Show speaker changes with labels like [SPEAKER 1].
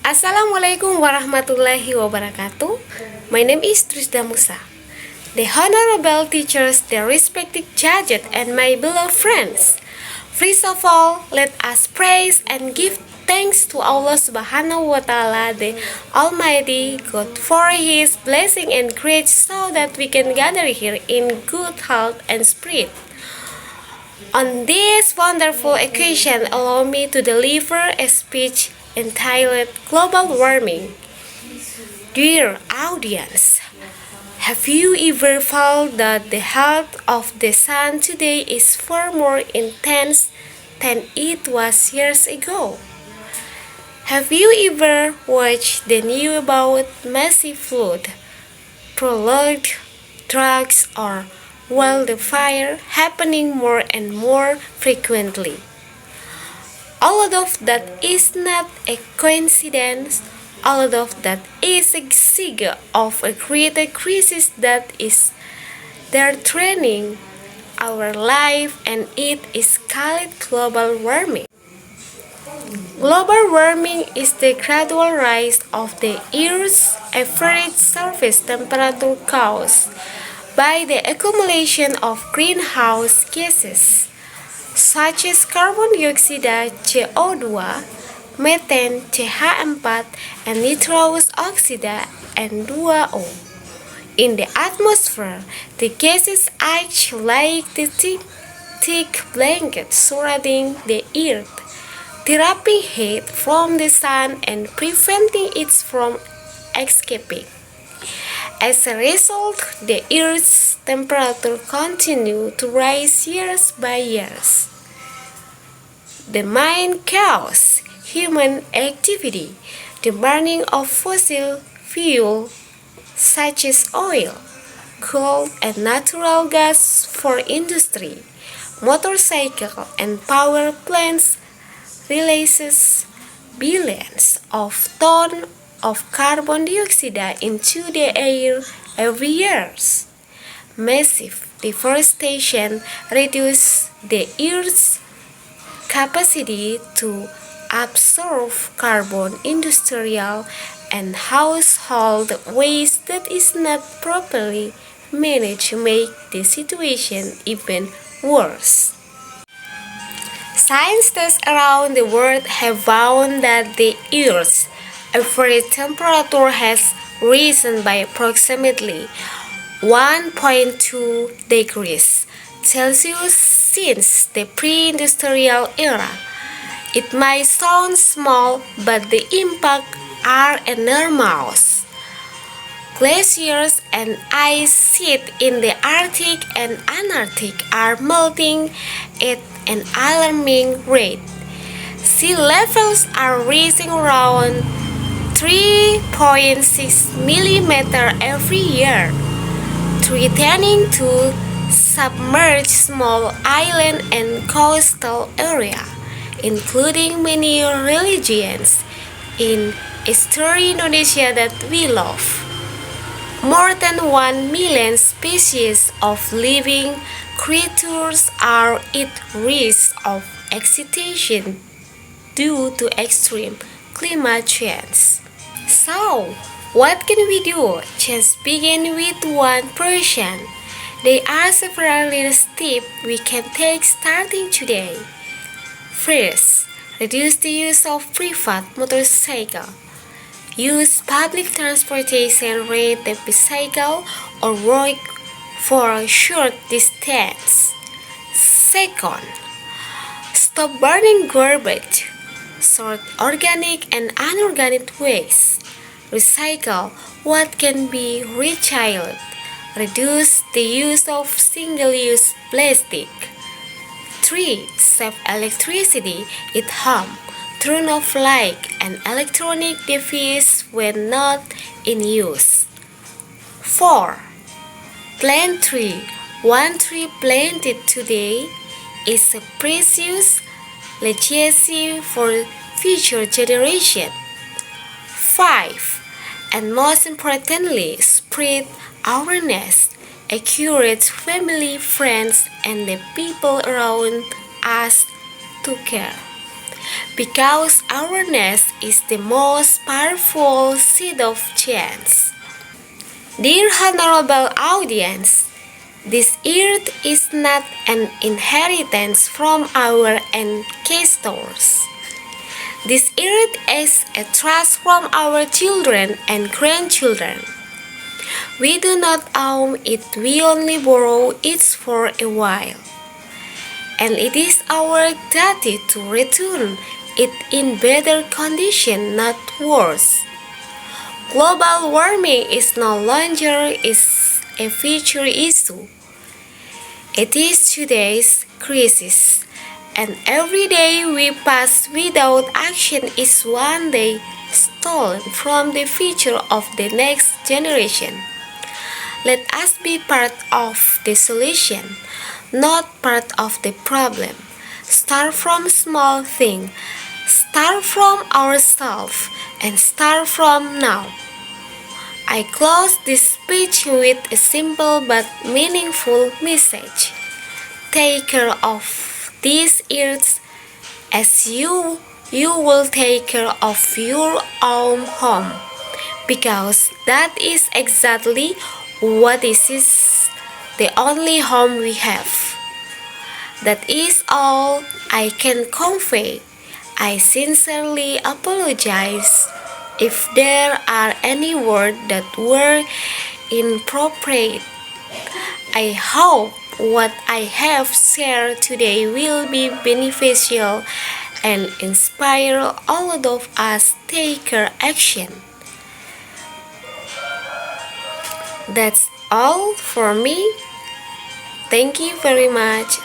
[SPEAKER 1] Assalamualaikum warahmatullahi wabarakatuh. My name is Trisda Musa. The honorable teachers, the respected judges, and my beloved friends. First of all, let us praise and give thanks to Allah Subhanahu wa Ta'ala, the Almighty God, for His blessing and grace so that we can gather here in good health and spirit. On this wonderful occasion, allow me to deliver a speech entitled Global Warming. Dear audience, have you ever felt that the heat of the sun today is far more intense than it was years ago? Have you ever watched the news about massive flood, prolonged droughts, or wildfire happening more and more frequently? All of that is not a coincidence. All of that is a signal of a greater crisis that is threatening our life, and it is called global warming. Global warming is the gradual rise of the Earth's average surface temperature caused by the accumulation of greenhouse gases such as carbon dioxide CO2, methane CH4, and nitrous oxide N2O. In the atmosphere, the gases act like the thick blanket surrounding the Earth, trapping heat from the sun and preventing it from escaping. As a result, the Earth's temperature continues to rise year by year. The main cause, human activity, the burning of fossil fuel such as oil, coal, and natural gas for industry, motorcycle, and power plants releases billions of tons of carbon dioxide into the air every year. Massive deforestation reduces the Earth's capacity to absorb carbon. Industrial and household waste that is not properly managed make the situation even worse. Scientists around the world have found that the Earth's average temperature has risen by approximately 1.2 degrees Celsius since the pre-industrial era. It might sound small, but the impact are enormous. Glaciers and ice sheet in the Arctic and Antarctic are melting at an alarming rate. Sea levels are rising around 3.6 millimeters every year, threatening to submerge small island and coastal area, including many religions in Eastern Indonesia that we love. More than 1 million species of living creatures are at risk of extinction due to extreme climate change. So, what can we do? Just begin with one person. There are several little steps we can take starting today. First, reduce the use of private motorcycle. Use public transportation, rent a bicycle, or walk for a short distance. Second, stop burning garbage. Sort organic and inorganic waste. Recycle what can be recycled. Reduce the use of single-use plastic. 3. Save electricity at home. Turn off light and electronic devices when not in use. 4. Plant tree. One tree planted today is a precious legacy for future generations. 5. And most importantly, spread awareness. Encourage family, friends, and the people around us to care. because awareness is the most powerful seed of change. Dear honorable audience, this earth is not an inheritance from our ancestors. This earth is a trust from our children and grandchildren. We do not own it, we only borrow it for a while. And it is our duty to return it in better condition, not worse. Global warming is no longer a future issue. It is today's crisis, and every day we pass without action is one day stolen from the future of the next generation. Let us be part of the solution, not part of the problem. Start from small things. Start from ourselves and start from now. I close this speech with a simple but meaningful message. Take care of these earth as you will take care of your own home, because that is exactly what this is, the only home we have. That is all I can convey. I sincerely apologize if there are any words that were inappropriate. I hope what I have shared today will be beneficial and inspire all of us take action. That's all for me. Thank you very much.